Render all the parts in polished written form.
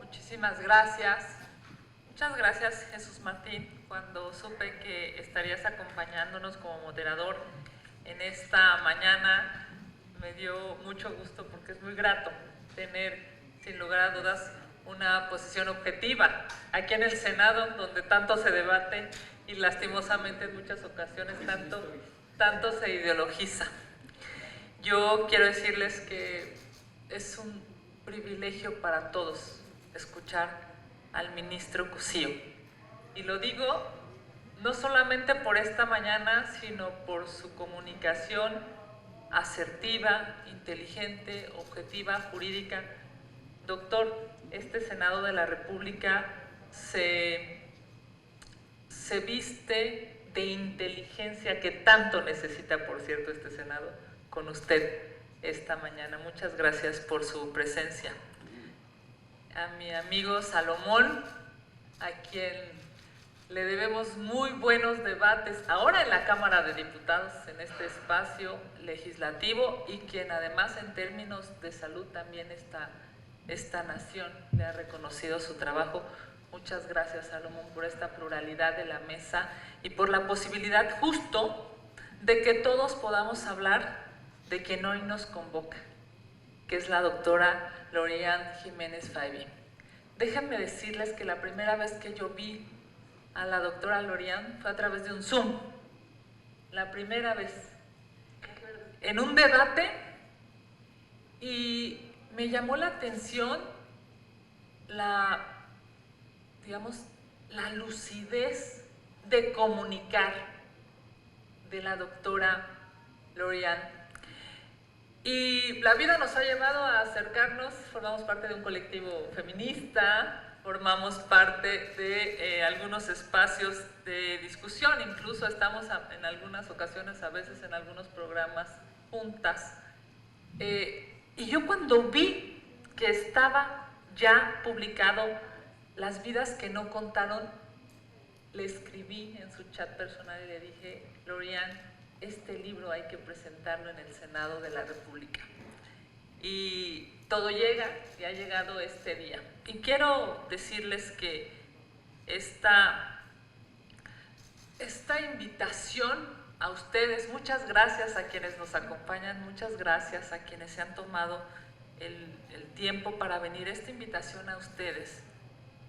Muchísimas gracias. Muchas gracias, Jesús Martín, cuando supe que estarías acompañándonos como moderador en esta mañana. Me dio mucho gusto porque es muy grato tener, sin lugar a dudas, una posición objetiva aquí en el Senado, donde tanto se debate y lastimosamente en muchas ocasiones tanto se ideologiza. Yo quiero decirles que es un privilegio para todos escuchar al ministro Cosío. Y lo digo no solamente por esta mañana, sino por su comunicación asertiva, inteligente, objetiva, jurídica. Doctor, este Senado de la República se viste de inteligencia que tanto necesita, por cierto, este Senado, con usted esta mañana. Muchas gracias por su presencia. A mi amigo Salomón, a quien le debemos muy buenos debates ahora en la Cámara de Diputados, en este espacio legislativo, y quien además en términos de salud también esta nación le ha reconocido su trabajo. Muchas gracias, Salomón, por esta pluralidad de la mesa y por la posibilidad justo de que todos podamos hablar de quien hoy nos convoca, que es la doctora Lorian Jiménez Faibi. Déjenme decirles que la primera vez que yo vi a la doctora Lorian fue a través de un Zoom. La primera vez. En un debate, y me llamó la atención la lucidez de comunicar de la doctora Lorian. Y la vida nos ha llevado a acercarnos, formamos parte de un colectivo feminista, formamos parte de algunos espacios de discusión, incluso estamos en algunas ocasiones, a veces en algunos programas juntas. Y yo cuando vi que estaba ya publicado Las vidas que no contaron, le escribí en su chat personal y le dije: Lorian, este libro hay que presentarlo en el Senado de la República. Y todo llega, y ha llegado este día. Y quiero decirles que esta invitación a ustedes, muchas gracias a quienes nos acompañan, muchas gracias a quienes se han tomado el tiempo para venir. Esta invitación a ustedes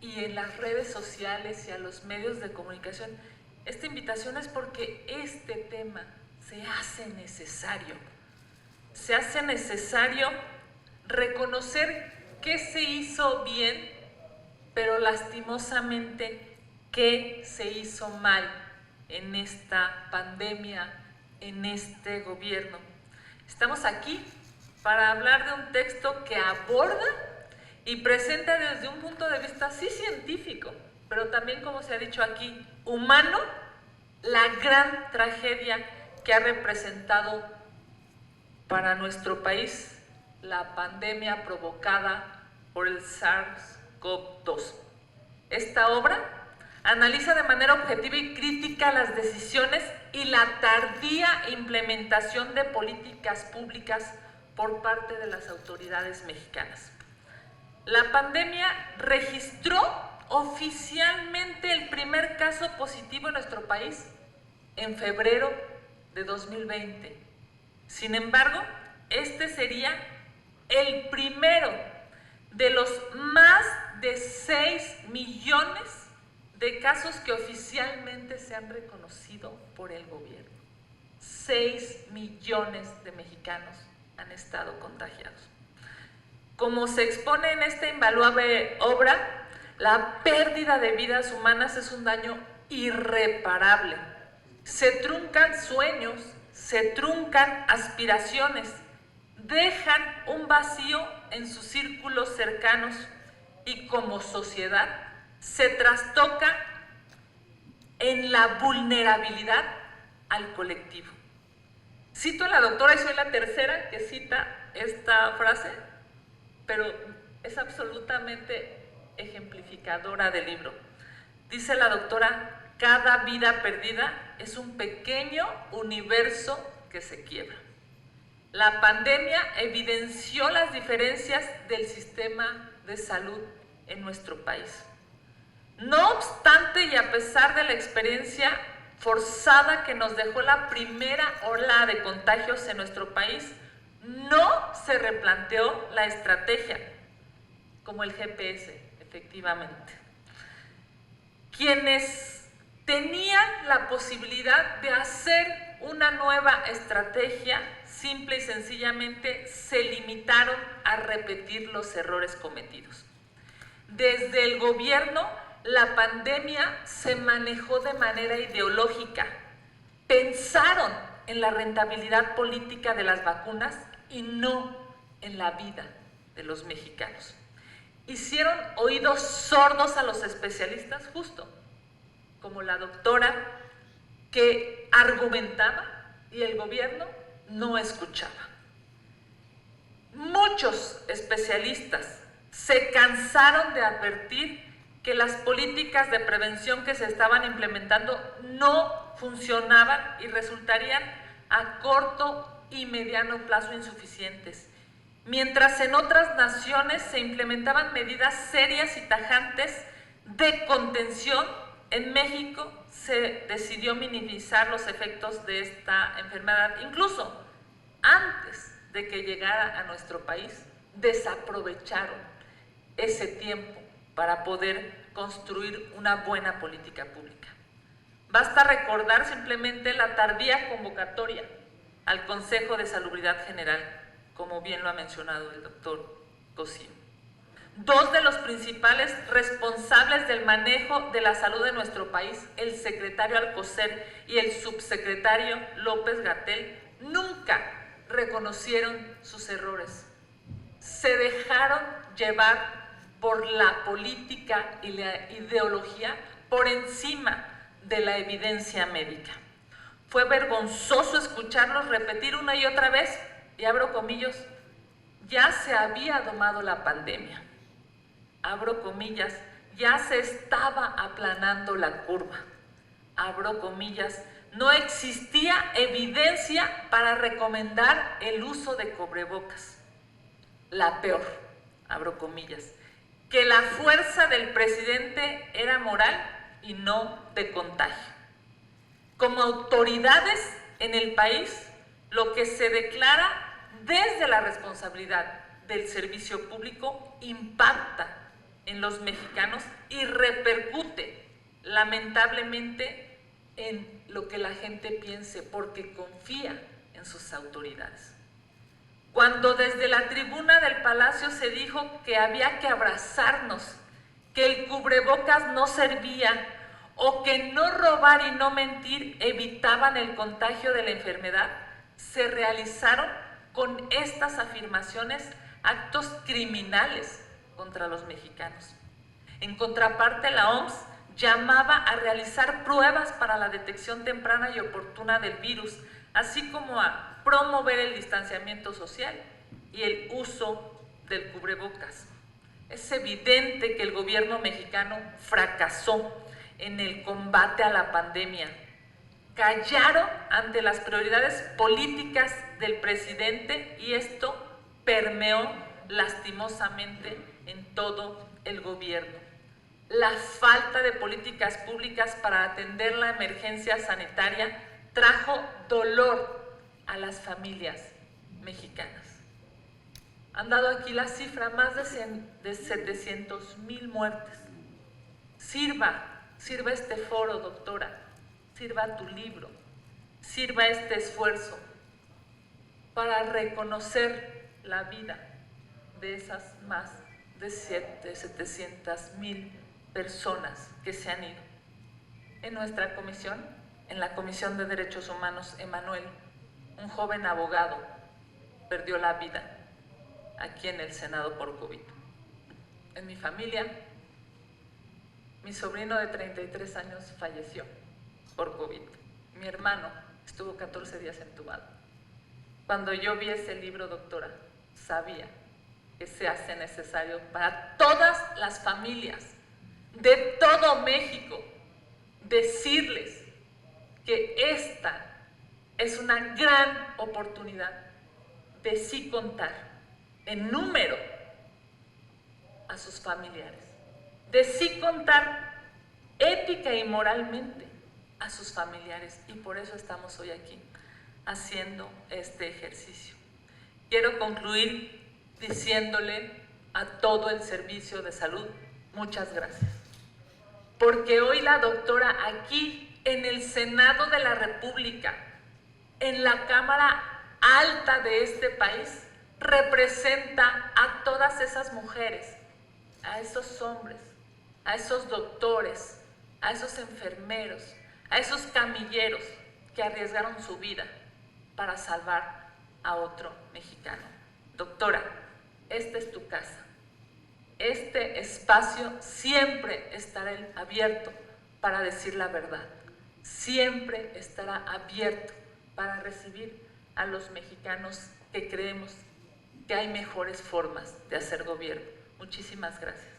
y en las redes sociales y a los medios de comunicación, esta invitación es porque este tema se hace necesario. Se hace necesario reconocer qué se hizo bien, pero lastimosamente qué se hizo mal en esta pandemia, en este gobierno. Estamos aquí para hablar de un texto que aborda y presenta desde un punto de vista sí científico, pero también, como se ha dicho aquí, humano, la gran tragedia que ha representado para nuestro país la pandemia provocada por el SARS-CoV-2. Esta obra analiza de manera objetiva y crítica las decisiones y la tardía implementación de políticas públicas por parte de las autoridades mexicanas. La pandemia registró oficialmente el primer caso positivo en nuestro país en febrero de 2020. Sin embargo, este sería el primero de los más de 6 millones de casos que oficialmente se han reconocido por el gobierno. 6 millones de mexicanos han estado contagiados. Como se expone en esta invaluable obra, la pérdida de vidas humanas es un daño irreparable. Se truncan sueños, se truncan aspiraciones, dejan un vacío en sus círculos cercanos y como sociedad se trastoca en la vulnerabilidad al colectivo. Cito a la doctora, y soy la tercera que cita esta frase, pero es absolutamente ejemplificadora del libro. Dice la doctora: cada vida perdida es un pequeño universo que se quiebra. La pandemia evidenció las diferencias del sistema de salud en nuestro país. No obstante, y a pesar de la experiencia forzada que nos dejó la primera ola de contagios en nuestro país, no se replanteó la estrategia, como el GPS, efectivamente. Quienes tenían la posibilidad de hacer una nueva estrategia, simple y sencillamente se limitaron a repetir los errores cometidos. Desde el gobierno, la pandemia se manejó de manera ideológica. Pensaron en la rentabilidad política de las vacunas y no en la vida de los mexicanos. Hicieron oídos sordos a los especialistas, justo como la doctora que argumentaba y el gobierno no escuchaba. Muchos especialistas se cansaron de advertir que las políticas de prevención que se estaban implementando no funcionaban y resultarían a corto y mediano plazo insuficientes. Mientras en otras naciones se implementaban medidas serias y tajantes de contención, en México se decidió minimizar los efectos de esta enfermedad. Incluso antes de que llegara a nuestro país, desaprovecharon ese tiempo para poder construir una buena política pública. Basta recordar simplemente la tardía convocatoria al Consejo de Salubridad General, como bien lo ha mencionado el doctor Cosío. Dos de los principales responsables del manejo de la salud de nuestro país, el secretario Alcocer y el subsecretario López-Gatell, nunca reconocieron sus errores. Se dejaron llevar por la política y la ideología por encima de la evidencia médica. Fue vergonzoso escucharlos repetir una y otra vez, y abro comillas, ya se había domado la pandemia. Abro comillas, ya se estaba aplanando la curva. Abro comillas, no existía evidencia para recomendar el uso de cubrebocas. La peor, abro comillas, que la fuerza del presidente era moral y no de contagio. Como autoridades en el país, lo que se declara desde la responsabilidad del servicio público impacta en los mexicanos y repercute lamentablemente en lo que la gente piense, porque confía en sus autoridades. Cuando desde la tribuna del Palacio se dijo que había que abrazarnos, que el cubrebocas no servía o que no robar y no mentir evitaban el contagio de la enfermedad, se realizaron con estas afirmaciones actos criminales contra los mexicanos. En contraparte, la OMS llamaba a realizar pruebas para la detección temprana y oportuna del virus, así como a promover el distanciamiento social y el uso del cubrebocas. Es evidente que el gobierno mexicano fracasó en el combate a la pandemia. Callaron ante las prioridades políticas del presidente y esto permeó lastimosamente en todo el gobierno. La falta de políticas públicas para atender la emergencia sanitaria trajo dolor a las familias mexicanas. Han dado aquí la cifra, más de 700,000 muertes. Sirva este foro, doctora, sirva tu libro, sirva este esfuerzo para reconocer la vida de esas más de 700,000 personas que se han ido. En nuestra comisión, en la Comisión de Derechos Humanos, Emanuel, un joven abogado, perdió la vida aquí en el Senado por COVID. En mi familia, mi sobrino de 33 años falleció por COVID. Mi hermano estuvo 14 días entubado. Cuando yo vi ese libro, doctora, sabía que se hace necesario para todas las familias de todo México decirles que esta es una gran oportunidad de sí contar en número a sus familiares, de sí contar ética y moralmente a sus familiares, y por eso estamos hoy aquí haciendo este ejercicio. Quiero concluir diciéndole a todo el servicio de salud, muchas gracias. Porque hoy la doctora aquí en el Senado de la República, en la Cámara Alta de este país, representa a todas esas mujeres, a esos hombres, a esos doctores, a esos enfermeros, a esos camilleros que arriesgaron su vida para salvar a otro mexicano. Doctora, esta es tu casa. Este espacio siempre estará abierto para decir la verdad. Siempre estará abierto para recibir a los mexicanos que creemos que hay mejores formas de hacer gobierno. Muchísimas gracias.